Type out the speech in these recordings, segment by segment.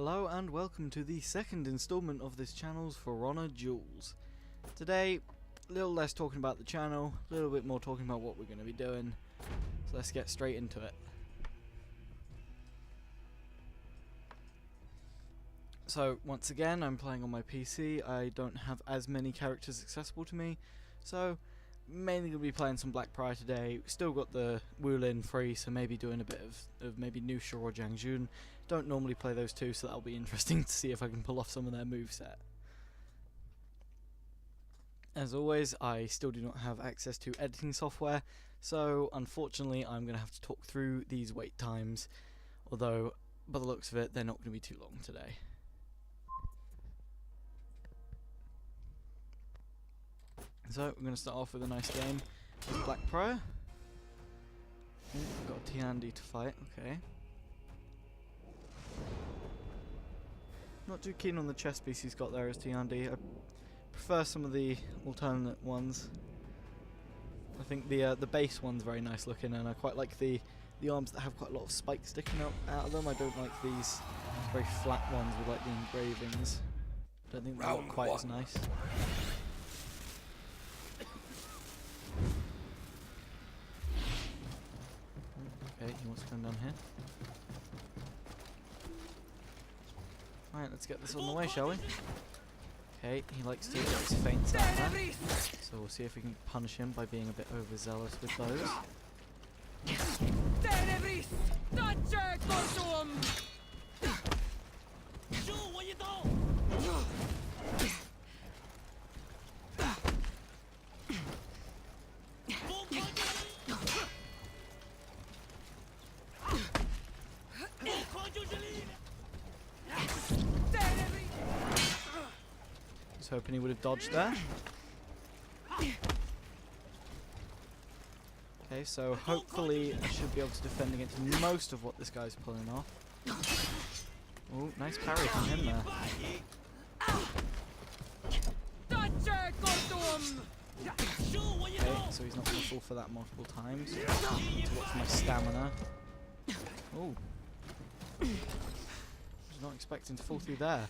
Hello and welcome to the second installment of this channel's For Honor Duels. Today, a little less talking about the channel, a little bit more talking about what we're going to be doing. So let's get straight into it. So once again, I'm playing on my PC. I don't have as many characters accessible to me, so mainly going to be playing some Blackprior today. Still got the Wulin free, so maybe doing a bit of maybe Nusha or Jiangjun. Don't normally play those two, so that'll be interesting to see if I can pull off some of their moveset. As always, I still do not have access to editing software, so unfortunately I'm going to have to talk through these wait times, although by the looks of it they're not going to be too long today. So we're going to start off with a nice game with Blackprior. Got Tiandi to fight, okay. Not too keen on the chess piece he's got there as Tiandi. I prefer some of the alternate ones. I think the base one's very nice looking, and I quite like the arms that have quite a lot of spikes sticking out of them. I don't like these very flat ones with like the engravings. I don't think they look quite as nice. Okay, he wants to come down here. Alright, let's get this on the way, shall we? Okay, he likes to get his feints out there. So we'll see if we can punish him by being a bit overzealous with those. Hoping he would have dodged there. Okay, so hopefully I should be able to defend against most of what this guy's pulling off. Oh, nice parry from him there. Okay, so he's not going to fall for that multiple times. Need to watch my stamina. Oh. I was not expecting to fall through there.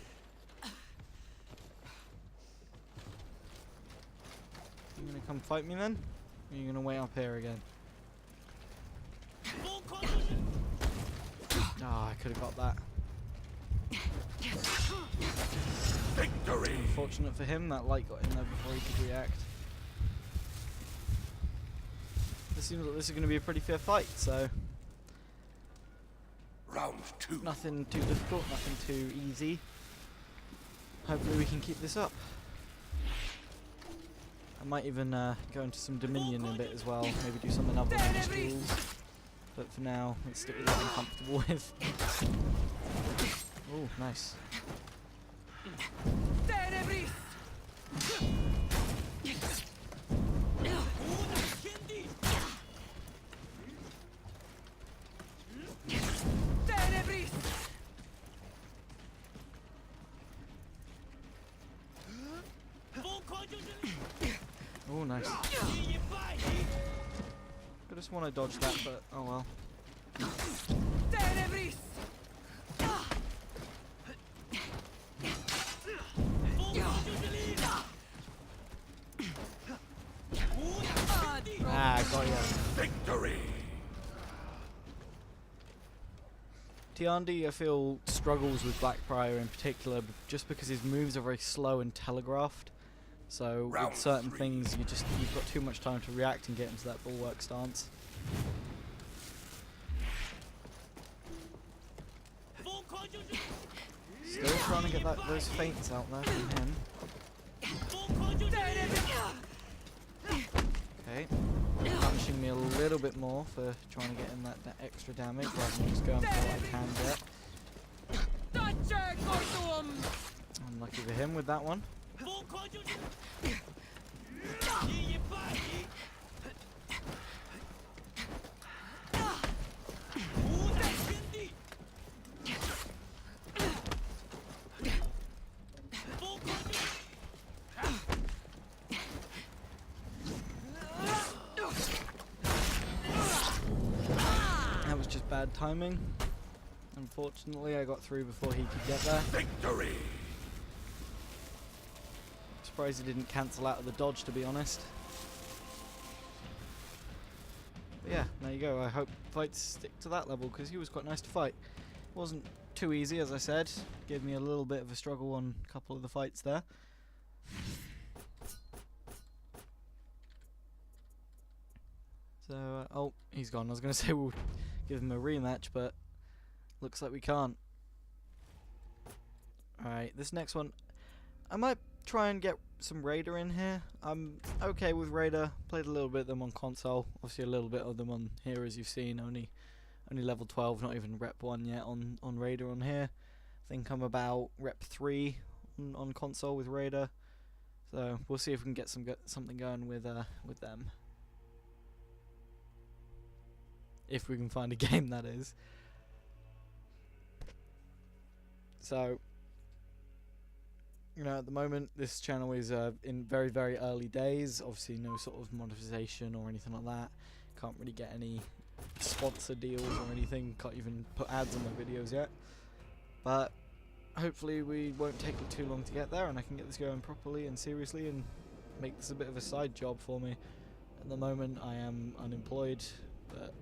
You gonna come fight me then? Or are you gonna wait up here again? Ah, I could have got that. Victory! Unfortunate for him, that light got in there before he could react. This seems like this is gonna be a pretty fair fight, so Round 2. nothing too difficult, nothing too easy. Hopefully we can keep this up. I might even go into some Dominion in a bit as well, maybe do some other duels. But for now, let's stick with what I'm comfortable with. Oh, nice. Oh, nice. I just want to dodge that, but oh well. Ah, got ya. Victory! Tiandi, I feel, struggles with Blackprior in particular, just because his moves are very slow and telegraphed. So Round with certain 3. things, you've got too much time to react and get into that bulwark stance. Still trying to get those feints out there from him. Okay, punishing me a little bit more for trying to get in that extra damage rather than just going for what I can get. Unlucky for him with that one. That was just bad timing. Unfortunately, I got through before he could get there. Victory! Surprised he didn't cancel out of the dodge, to be honest. But yeah, there you go. I hope fights stick to that level, because he was quite nice to fight. Wasn't too easy, as I said. Gave me a little bit of a struggle on a couple of the fights there. So, oh, he's gone. I was going to say we'll give him a rematch, but looks like we can't. Alright, this next one, I might try and get some Raider in here. I'm okay with Raider. Played a little bit of them on console. Obviously a little bit of them on here, as you've seen. Only level 12, not even rep 1 yet on Raider on here. I think I'm about rep 3 on console with Raider. So we'll see if we can get something going with them. If we can find a game, that is. So, you know, at the moment this channel is in very, very early days. Obviously no sort of monetization or anything like that. Can't really get any sponsor deals or anything. Can't even put ads on my videos yet. But hopefully we won't take it too long to get there, and I can get this going properly and seriously and make this a bit of a side job for me. At the moment I am unemployed, but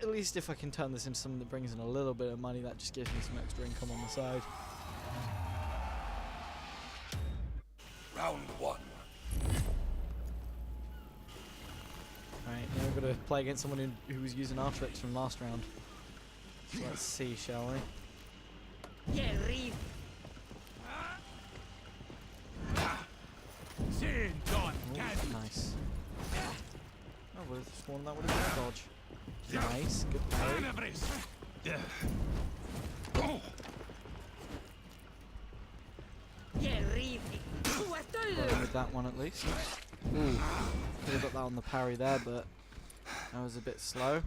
at least if I can turn this into something that brings in a little bit of money, that just gives me some extra income on the side. Round 1. Right, now we've got to play against someone who was using our tricks from last round. So let's see, shall we? Oh, nice. I would have sworn that would have been a dodge. Nice, good parry. Going with that one at least. Ooh, could have got that on the parry there, but that was a bit slow.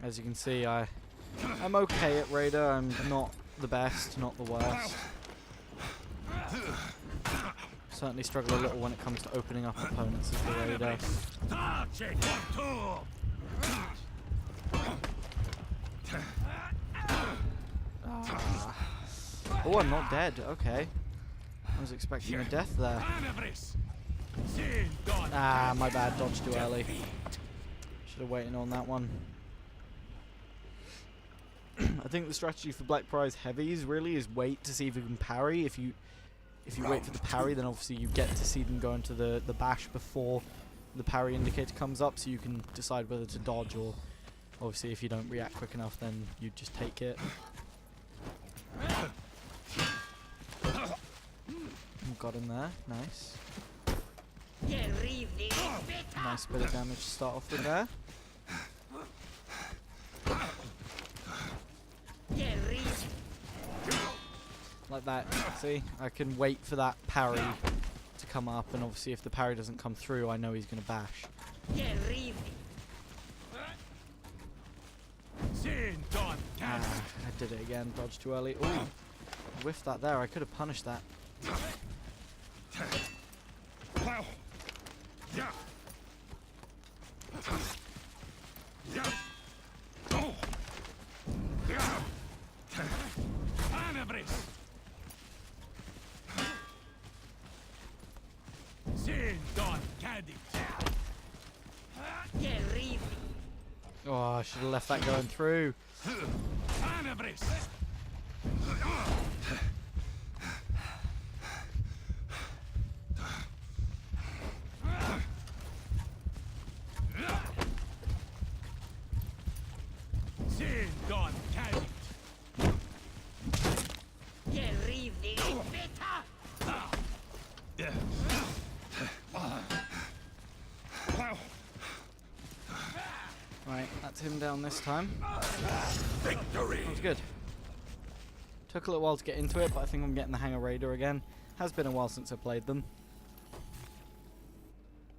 As you can see, I'm okay at Raider. I'm not the best, not the worst. Certainly struggle a little when it comes to opening up opponents as the Raider. Oh, I'm not dead. Okay. I was expecting a death there. Ah, my bad. Dodged too early. Should have waited on that one. I think the strategy for Black Prize heavies really is wait to see if you can parry. If you wait for the parry, then obviously you get to see them go into the bash before the parry indicator comes up, so you can decide whether to dodge, or obviously if you don't react quick enough, then you just take it. Got him there. Nice. Nice bit of damage to start off with there. Like that. See? I can wait for that parry to come up, and obviously if the parry doesn't come through, I know he's going to bash. Ah, I did it again. Dodged too early. Ooh. Whiffed that there. I could have punished that. Oh, I should have left that going through. Right, that's him down this time. Victory! That was good. Took a little while to get into it, but I think I'm getting the hang of Raider again. Has been a while since I played them.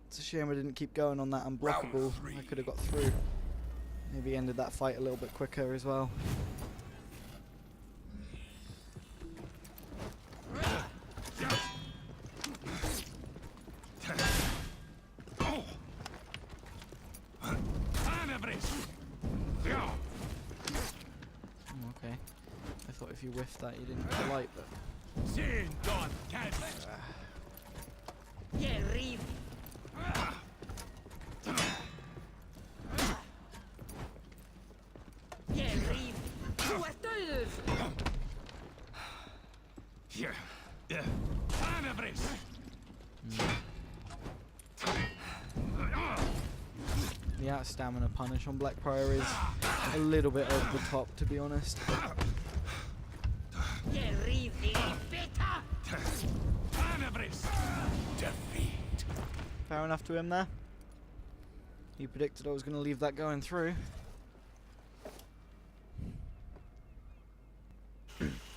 It's a shame I didn't keep going on that unblockable. I could have got through. Maybe ended that fight a little bit quicker as well. you whiffed that, you didn't get light, but... Sin don can. The out stamina punish on Blackbriar is a little bit over the top, to be honest. Defeat. Fair enough to him there. He predicted I was going to leave that going through.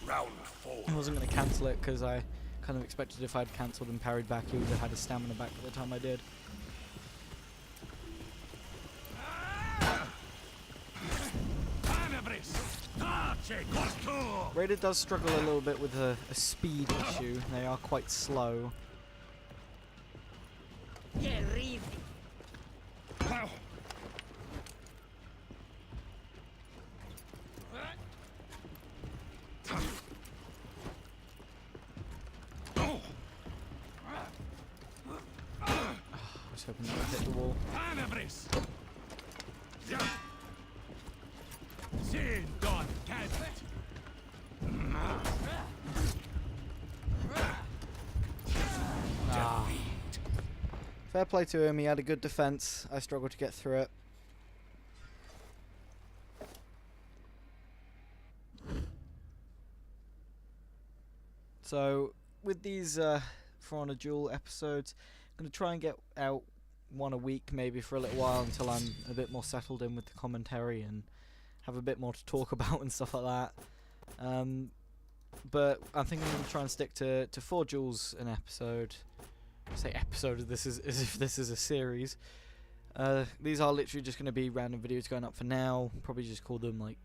Round 4. I wasn't going to cancel it because I kind of expected if I'd cancelled and parried back, he would have had his stamina back by the time I did. Raider does struggle a little bit with a speed issue. They are quite slow. I was hoping that would hit the wall. Fair play to him, he had a good defense. I struggled to get through it. So, with these For Honor Duel episodes, I'm going to try and get out one a week maybe for a little while until I'm a bit more settled in with the commentary and have a bit more to talk about and stuff like that. But I think I'm going to try and stick to 4 duels an episode. I say episode as if this is a series. These are literally just going to be random videos going up for now. Probably just call them like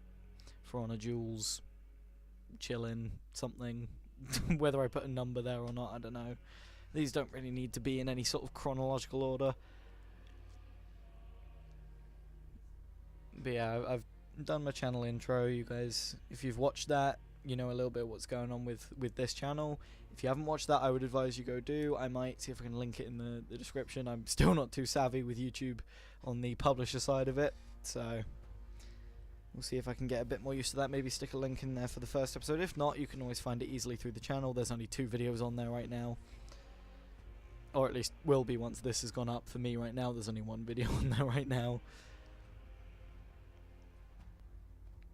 For Honor Duels, chillin', something. Whether I put a number there or not, I don't know. These don't really need to be in any sort of chronological order. But yeah, I've done my channel intro. You guys, if you've watched that, you know a little bit what's going on with this channel. If you haven't watched that, I would advise you go do. I might see if I can link it in the description. I'm still not too savvy with YouTube on the publisher side of it, so we'll see if I can get a bit more used to that. Maybe stick a link in there for the first episode. If not, you can always find it easily through the channel. There's only 2 videos on there right now, or at least will be once this has gone up. For me right now, there's only 1 video on there right now.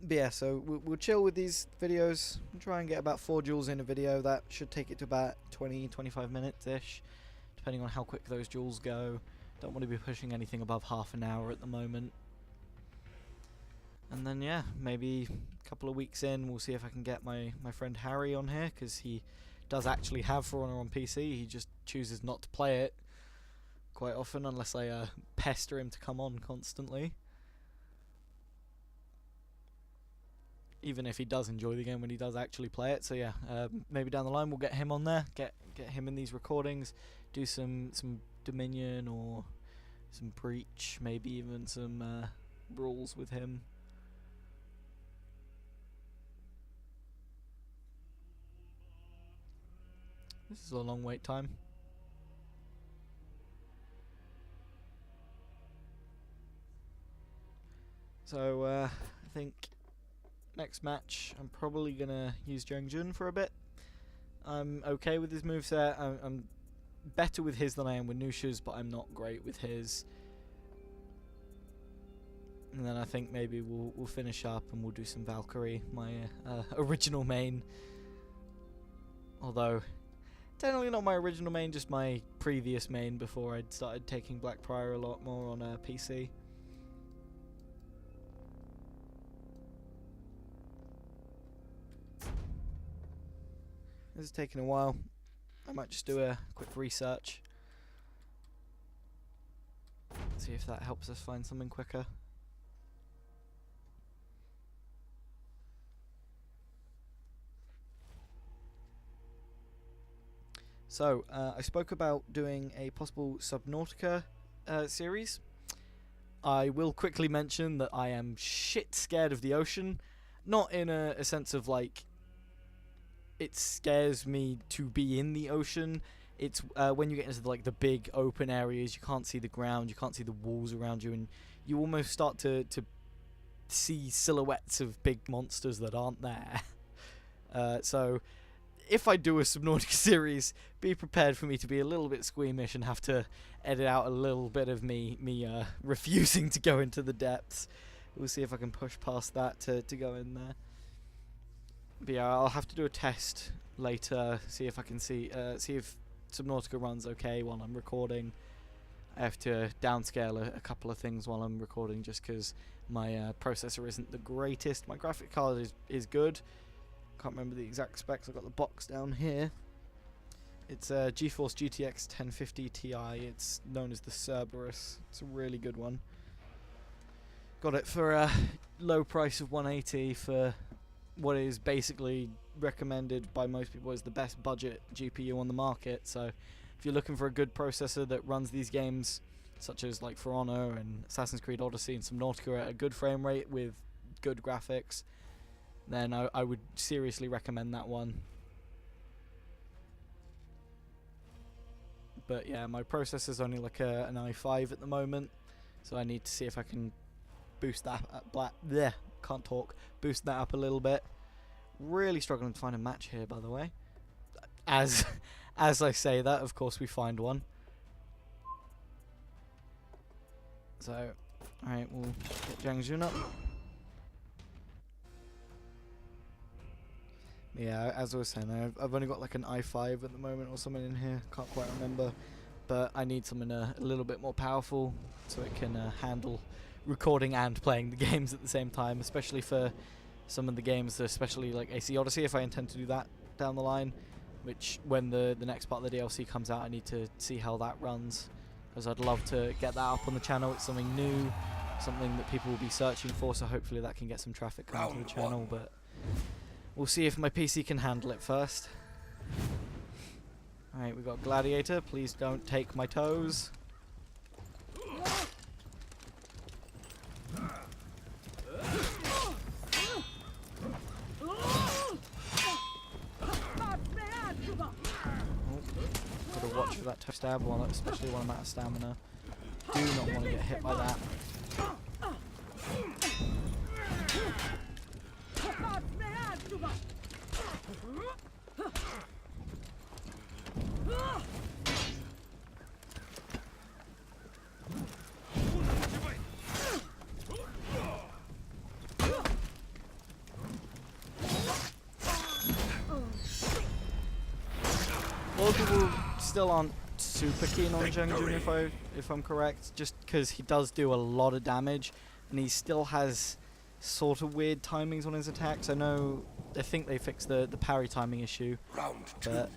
But yeah, so we'll chill with these videos. We'll try and get about 4 duels in a video. That should take it to about 20-25 minutes-ish, depending on how quick those duels go. Don't want to be pushing anything above half an hour at the moment. And then yeah, maybe a couple of weeks in, we'll see if I can get my friend Harry on here, because he does actually have For Honor on PC. He just chooses not to play it quite often unless I pester him to come on constantly. Even if he does enjoy the game when he does actually play it. So yeah, maybe down the line we'll get him on there, get him in these recordings, do some Dominion or some Breach, maybe even some brawls with him. This is a long wait time. So I think next match I'm probably gonna use Jeongjun for a bit. I'm okay with his moveset. I'm better with his than I am with Nusha's, but I'm not great with his. And then I think maybe we'll finish up and we'll do some Valkyrie, my original main. Although technically not my original main, just my previous main before I'd started taking Blackbriar a lot more on PC. This is taking a while. I might just do a quick research. See if that helps us find something quicker. So, I spoke about doing a possible Subnautica series. I will quickly mention that I am shit scared of the ocean. Not in a sense of like it scares me to be in the ocean. It's when you get into the big open areas, you can't see the ground, you can't see the walls around you, and you almost start to see silhouettes of big monsters that aren't there. So if I do a Subnautica series, be prepared for me to be a little bit squeamish and have to edit out a little bit of me refusing to go into the depths. We'll see if I can push past that to go in there. But yeah, I'll have to do a test later, see if I can see if Subnautica runs okay while I'm recording. I have to downscale a couple of things while I'm recording just because my processor isn't the greatest. My graphic card is good. Can't remember the exact specs. I've got the box down here. It's a GeForce GTX 1050 Ti. It's known as the Cerberus. It's a really good one. Got it for a low price of $180 for what is basically recommended by most people as the best budget GPU on the market. So if you're looking for a good processor that runs these games such as like For Honor and Assassin's Creed Odyssey and Subnautica at a good frame rate with good graphics, then I would seriously recommend that one. But yeah, my processor's only like an i5 at the moment, so I need to see if I can boost that up. Can't talk. Boost that up a little bit. Really struggling to find a match here, by the way. As I say that, of course we find one. So, alright, we'll get Zhang Jun up. Yeah, as I was saying, I've only got like an i5 at the moment or something in here. Can't quite remember. But I need something a little bit more powerful so it can handle recording and playing the games at the same time, especially for some of the games, especially like AC Odyssey, if I intend to do that down the line, which when the next part of the DLC comes out, I need to see how that runs, because I'd love to get that up on the channel. It's something new, something that people will be searching for, so hopefully that can get some traffic coming to the channel, but we'll see if my PC can handle it first. Alright, we've got Gladiator. Please don't take my toes. Gotta watch for that toe stab, especially when I'm out of stamina. Do not want to get hit by that. A lot of people still aren't super keen on Zhang Jun, if I'm correct, just because he does do a lot of damage, and he still has sort of weird timings on his attacks. I think they fixed the parry timing issue, but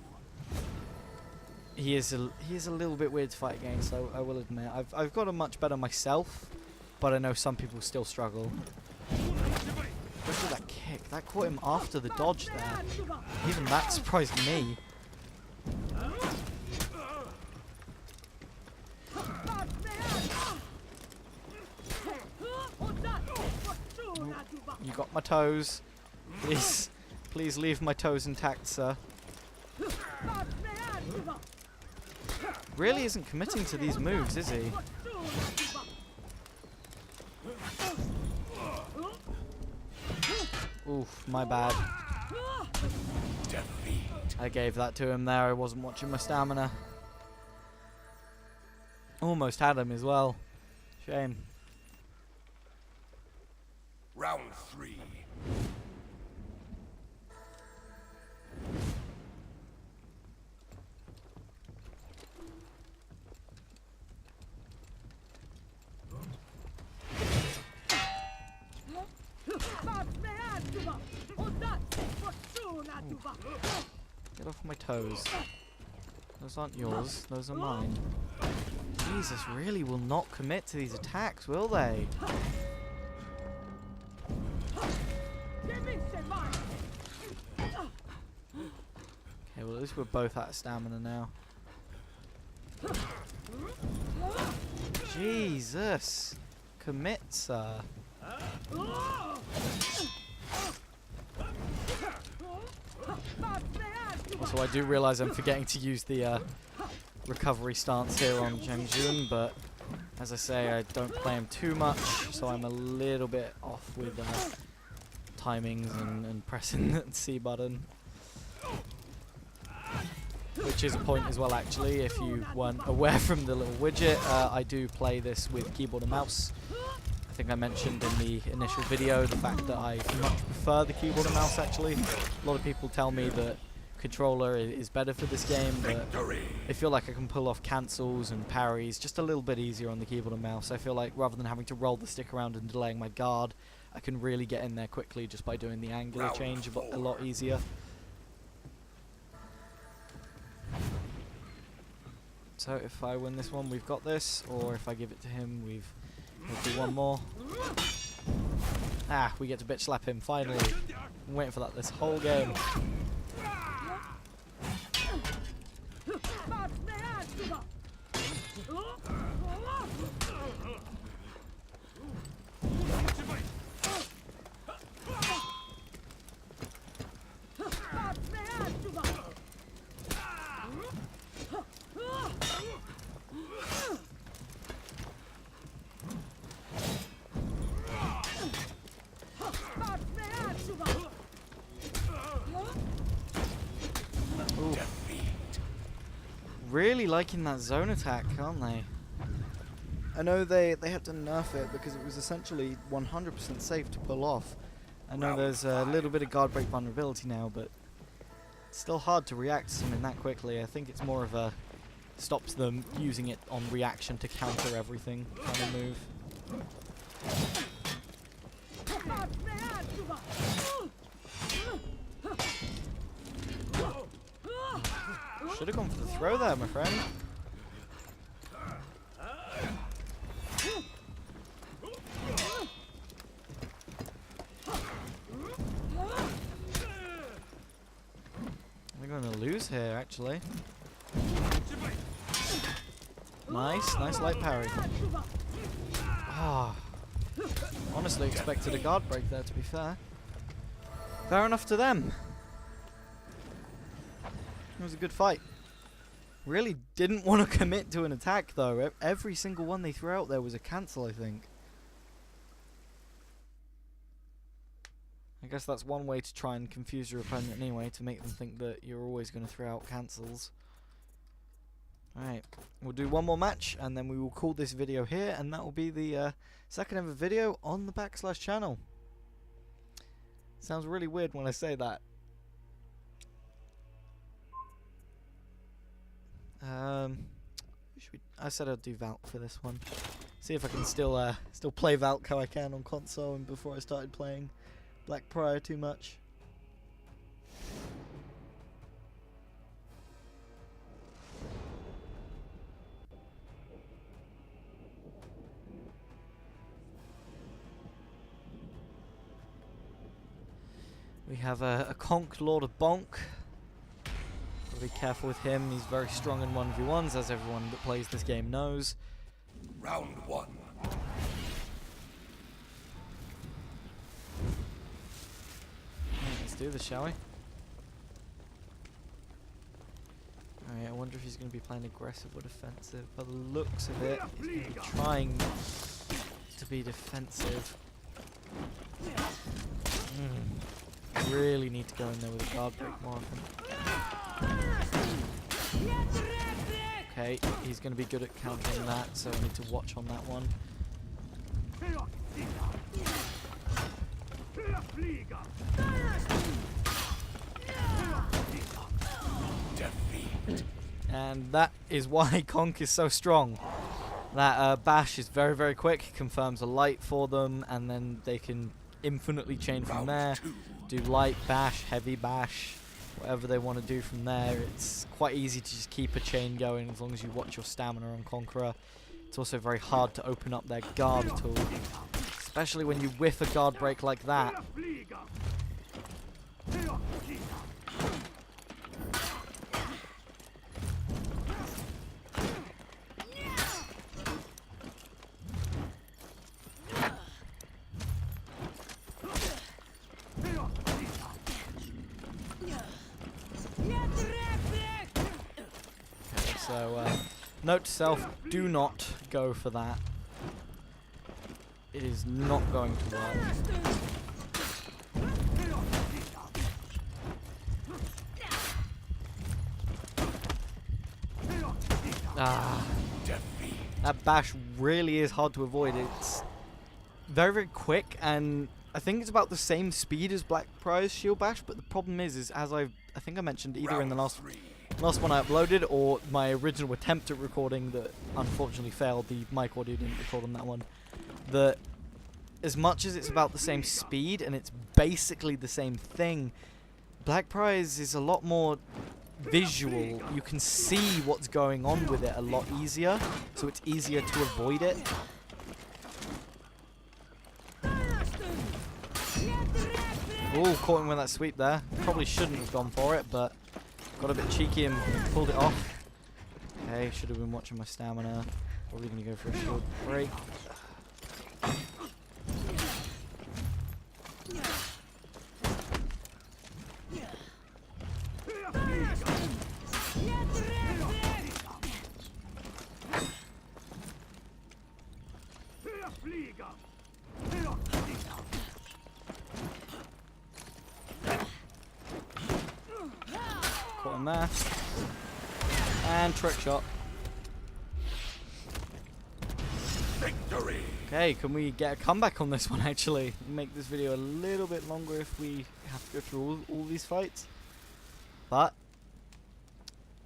he is a little bit weird to fight against, so I will admit. I've got him much better myself, but I know some people still struggle. Look at that kick. That caught him after the dodge there. Even that surprised me. You got my toes. Please leave my toes intact, sir. Really isn't committing to these moves, is he? Oof, my bad. I gave that to him there. I wasn't watching my stamina. Almost had him as well. Shame. Round 3. Get off my toes. Those aren't yours, those are mine. Jesus really will not commit to these attacks, will they? Okay, well at least we're both out of stamina now. Jesus! Commit, sir. Also, I do realise I'm forgetting to use the recovery stance here on Zhang, but as I say, I don't play him too much, so I'm a little bit off with timings and pressing the C button. Which is a point as well, actually, if you weren't aware from the little widget. I do play this with keyboard and mouse. I think I mentioned in the initial video the fact that I much prefer the keyboard and mouse, actually. A lot of people tell me that controller is better for this game, but I feel like I can pull off cancels and parries just a little bit easier on the keyboard and mouse. I feel like rather than having to roll the stick around and delaying my guard, I can really get in there quickly just by doing the angular change a lot easier. So if I win this one, we've got this, or if I give it to him, we'll do one more. Ah, we get to bitch slap him, finally. I'm waiting for that this whole game. Ooh. Really liking that zone attack, aren't they? I know they had to nerf it because it was essentially 100% safe to pull off. I know there's a little bit of guard break vulnerability now, but it's still hard to react to something that quickly. I think it's more of a stops them using it on reaction to counter everything kind of move. Should have gone for the throw there, my friend. We're going to lose here, actually. Nice light parry. Ah, honestly expected a guard break there, to be fair. Fair enough to them. It was a good fight. Really didn't want to commit to an attack, though. Every single one they threw out there was a cancel, I think. I guess that's one way to try and confuse your opponent anyway, to make them think that you're always going to throw out cancels. Alright, we'll do one more match, and then we will call this video here, and that will be the second ever video on the Backslash channel. Sounds really weird when I say that. I said I'd do Valk for this one. See if I can still play Valk how I can on console and before I started playing Black Prior too much. We have a Conk Lord of Bonk. Be careful with him, he's very strong in 1v1s, as everyone that plays this game knows. Round one. Right, let's do this, shall we? Alright, I wonder if he's going to be playing aggressive or defensive. By the looks of it, he's going to be trying to be defensive. Really need to go in there with a guard break more often. Okay, he's going to be good at countering that, so I need to watch on that one. And that is why Conk is so strong. That bash is very, very quick, confirms a light for them, and then they can infinitely chain from there. Do light bash, heavy bash, whatever they want to do from there. It's quite easy to just keep a chain going as long as you watch your stamina on Conqueror. It's also very hard to open up their guard tool, especially when you whiff a guard break like that. So, note to self, do not go for that. It is not going to work. Ah, that bash really is hard to avoid. It's very, very quick, and I think it's about the same speed as Black Prize Shield Bash, but the problem is as I think I mentioned either in the last one I uploaded or my original attempt at recording that unfortunately failed, the mic audio didn't record on that one, that as much as it's about the same speed and it's basically the same thing, Black Prize is a lot more visual. You can see what's going on with it a lot easier, so it's easier to avoid it. Ooh, caught him with that sweep there. Probably shouldn't have gone for it, but got a bit cheeky and pulled it off. Okay, should have been watching my stamina. Probably going to go for a shield break. Caught him there. And trick shot. Victory! Okay, can we get a comeback on this one actually? Make this video a little bit longer if we have to go through all these fights. But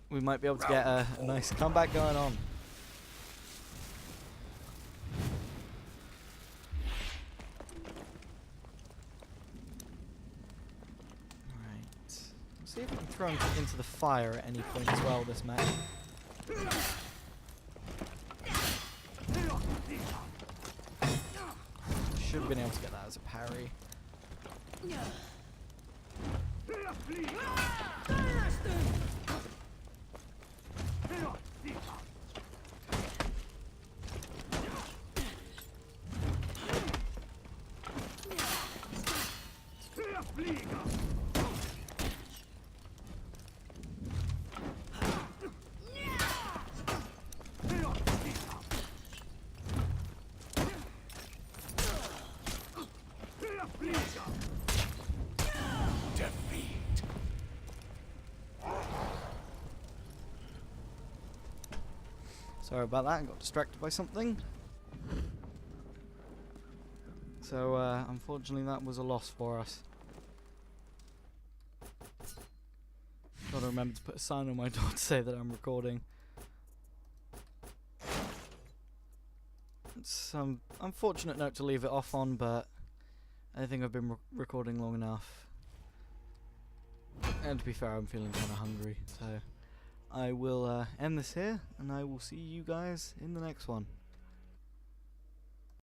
we might be able to get a nice comeback going on. See if we can throw him into the fire at any point as well this match. Should have been able to get that as a parry. Sorry about that, I got distracted by something. So, unfortunately that was a loss for us. Gotta remember to put a sign on my door to say that I'm recording. It's an unfortunate note to leave it off on, but I think I've been recording long enough. And to be fair, I'm feeling kind of hungry, so I will end this here, and I will see you guys in the next one.